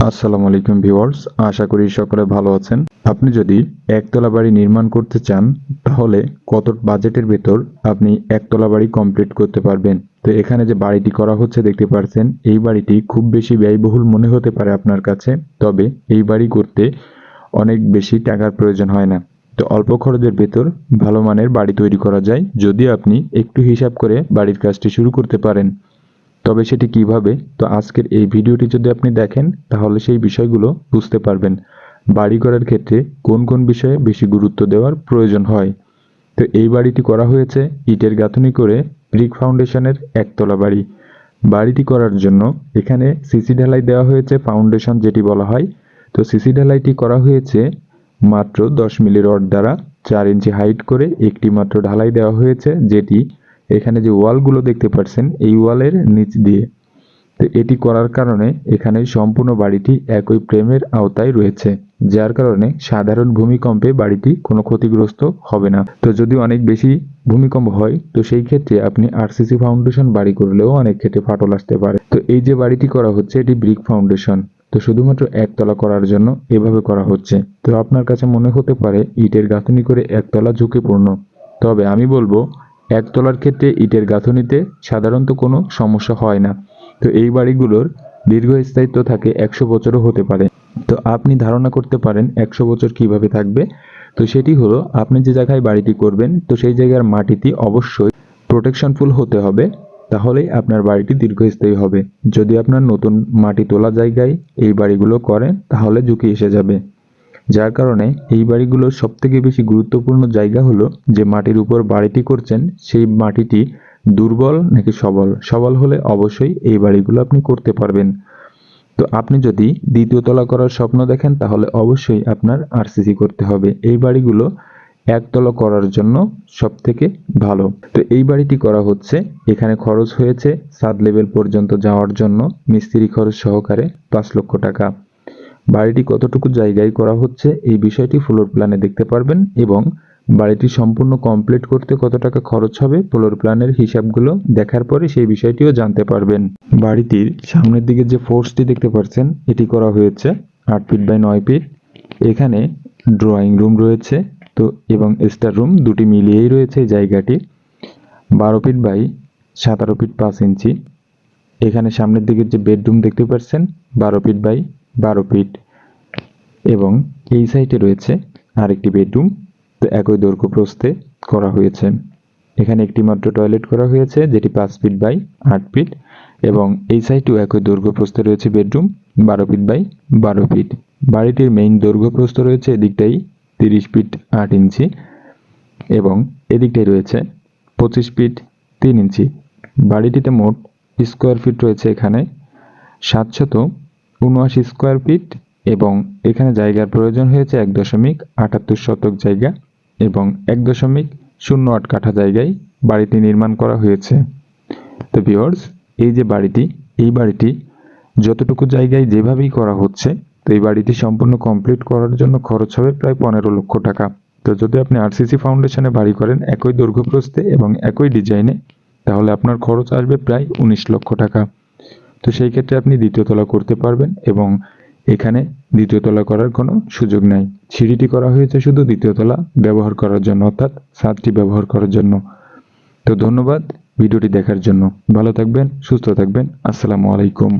আসসালামু আলাইকুম ভিউয়ার্স, আশা করি সকলে ভালো আছেন। আপনি যদি একতলা বাড়ি নির্মাণ করতে চান তাহলে কত বাজেটের ভেতর আপনি একতলা বাড়ি কমপ্লিট করতে পারবেন। তো এখানে যে বাড়িটি করা হচ্ছে দেখতে পাচ্ছেন, এই বাড়িটি খুব বেশি ব্যয়বহুল মনে হতে পারে আপনার কাছে, তবে এই বাড়ি করতে অনেক বেশি টাকার প্রয়োজন হয় না। তো অল্প খরচের ভেতর ভালো মানের বাড়ি তৈরি করা যায় যদি আপনি একটু হিসাব করে বাড়ির কাজটি শুরু করতে পারেন। তবে সেটি কিভাবে, তো আজকের এই ভিডিওটি যদি আপনি দেখেন তাহলে সেই বিষয়গুলো বুঝতে পারবেন। বাড়ি করার ক্ষেত্রে কোন কোন বিষয়ে বেশি গুরুত্ব দেওয়ার প্রয়োজন হয়। তো এই বাড়িটি করা হয়েছে ইটের গাঁথুনি করে ব্রিক ফাউন্ডেশনের একতলা বাড়ি। বাড়িটি করার জন্য এখানে সিসি ঢালাই দেওয়া হয়েছে, ফাউন্ডেশন যেটি বলা হয়। তো সিসি ঢালাইটি করা হয়েছে মাত্র 10 মিলি রড দ্বারা 4 ইঞ্চি হাইট করে একটি মাত্র ঢালাই দেওয়া হয়েছে, যেটি এখানে যে ওয়ালগুলো দেখতে পাচ্ছেন এই ওয়ালের নিচ দিয়ে। তো এটি করার কারণে এখানে সম্পূর্ণ বাড়িটি একই ফ্রেমের আওতায় রয়েছে, যার কারণে সাধারণ ভূমিকম্পে বাড়িটি কোনো ক্ষতিগ্রস্ত হবে না। তো যদি অনেক বেশি ভূমিকম্প হয় তো সেই ক্ষেত্রে আপনি আরসিসি ফাউন্ডেশন বাড়ি করলেও অনেক ক্ষেত্রে ফাটল আসতে পারে। তো এই যে বাড়িটি করা হচ্ছে এটি ব্রিক ফাউন্ডেশন, তো শুধুমাত্র একতলা করার জন্য এভাবে করা হচ্ছে। তো আপনার কাছে মনে হতে পারে ইটের গাঁথুনি করে একতলা ঝুঁকিপূর্ণ, তবে আমি বলবো একতলার ক্ষেত্রে ইটের গাঁথুনিতে সাধারণত কোনো সমস্যা হয় না। তো এই বাড়িগুলোর দীর্ঘস্থায়িত্ব থাকে 100 বছরও হতে পারে। তো আপনি ধারণা করতে পারেন 100 বছর কিভাবে থাকবে। তো সেটি হলো, আপনি যে জায়গায় বাড়িটি করবেন তো সেই জায়গার মাটিটি অবশ্যই প্রোটেকশনফুল হতে হবে, তাহলেই আপনার বাড়িটি দীর্ঘস্থায়ী হবে। যদি আপনার নতুন মাটি তোলা জায়গায় এই বাড়িগুলো করেন তাহলে ঝুঁকি এসে যাবে। যার কারণে এই বাড়িগুলোর সবথেকে বেশি গুরুত্বপূর্ণ জায়গা হলো যে মাটির উপর বাড়িটি করছেন সেই মাটিটি দুর্বল নাকি সবল। সবল হলে অবশ্যই এই বাড়িগুলো আপনি করতে পারবেন। তো আপনি যদি দ্বিতীয় তলা করার স্বপ্ন দেখেন তাহলে অবশ্যই আপনার আরসিসি করতে হবে। এই বাড়িগুলো একতলা করার জন্য সবথেকে ভালো। তো এই বাড়িটি করা হচ্ছে, এখানে খরচ হয়েছে ছাদ লেভেল পর্যন্ত যাওয়ার জন্য মিস্ত্রি খরচ সহকারে 5 লক্ষ টাকা। বাড়িটি কতটুকু জায়গায় করা হচ্ছে এই বিষয়টি ফ্লোর প্ল্যানে দেখতে পারবেন, এবং বাড়িটি সম্পূর্ণ কমপ্লিট করতে কত টাকা খরচ হবে ফ্লোর প্ল্যানের হিসাবগুলো দেখার পরে সেই বিষয়টিও জানতে পারবেন। বাড়িটির সামনের দিকে যে ফোর্সটি দেখতে পাচ্ছেন এটি করা হয়েছে 8 ফিট বাই 9 ফিট। এখানে ড্রয়িং রুম রয়েছে তো, এবং স্টার রুম দুটি মিলিয়েই রয়েছে এই জায়গাটি। 12 ফিট বাই 17 ফিট 5 ইঞ্চি। এখানে সামনের দিকে যে বেডরুম দেখতে পাচ্ছেন 12 ফিট বাই 12 ফিট, এবং এই সাইডে রয়েছে আরেকটি বেডরুম। তো একই দৈর্ঘ্য প্রস্থে করা হয়েছে। এখানে একটি মাত্র টয়লেট করা হয়েছে যেটি 5 ফিট বাই 8 ফিট, এবং এই সাইডেও একই দৈর্ঘ্য প্রস্থে রয়েছে বেডরুম 12 ফিট বাই 12 ফিট। বাড়িটির মেইন দৈর্ঘ্য প্রস্থ রয়েছে এদিকটাই 30 ফিট 8 ইঞ্চি, এবং এদিকটাই রয়েছে 25 ফিট 3 ইঞ্চি। বাড়িটিতে মোট স্কোয়ার ফিট রয়েছে এখানে 779 স্কোয়ার ফিট, এবং এখানে জায়গার প্রয়োজন হয়েছে 1.78 শতক জায়গা, এবং 1.08 কাঠা জায়গায় বাড়িটি নির্মাণ করা হয়েছে। তো ভিউয়ার্স, এই যে বাড়িটি, এই বাড়িটি যতটুকু জায়গায় যেভাবেই করা হচ্ছে, তো এই বাড়িটি সম্পূর্ণ কমপ্লিট করার জন্য খরচ হবে প্রায় 15 লক্ষ টাকা। তো যদি আপনি আরসিসি ফাউন্ডেশনে বাড়ি করেন একই দৈর্ঘ্য প্রস্থে এবং একই ডিজাইনে, তাহলে আপনার খরচ আসবে প্রায় 19 লক্ষ টাকা। তো সেই ক্ষেত্রে আপনি দ্বিতীয় তলা করতে পারবেন, এবং এখানে দ্বিতীয় তলা করার কোনো সুযোগ নাই। সিঁড়িটি করা হয়েছে শুধু দ্বিতীয় তলা ব্যবহার করার জন্য, অর্থাৎ ছাদটি ব্যবহার করার জন্য। তো ধন্যবাদ ভিডিওটি দেখার জন্য। ভালো থাকবেন, সুস্থ থাকবেন। আসসালামু আলাইকুম।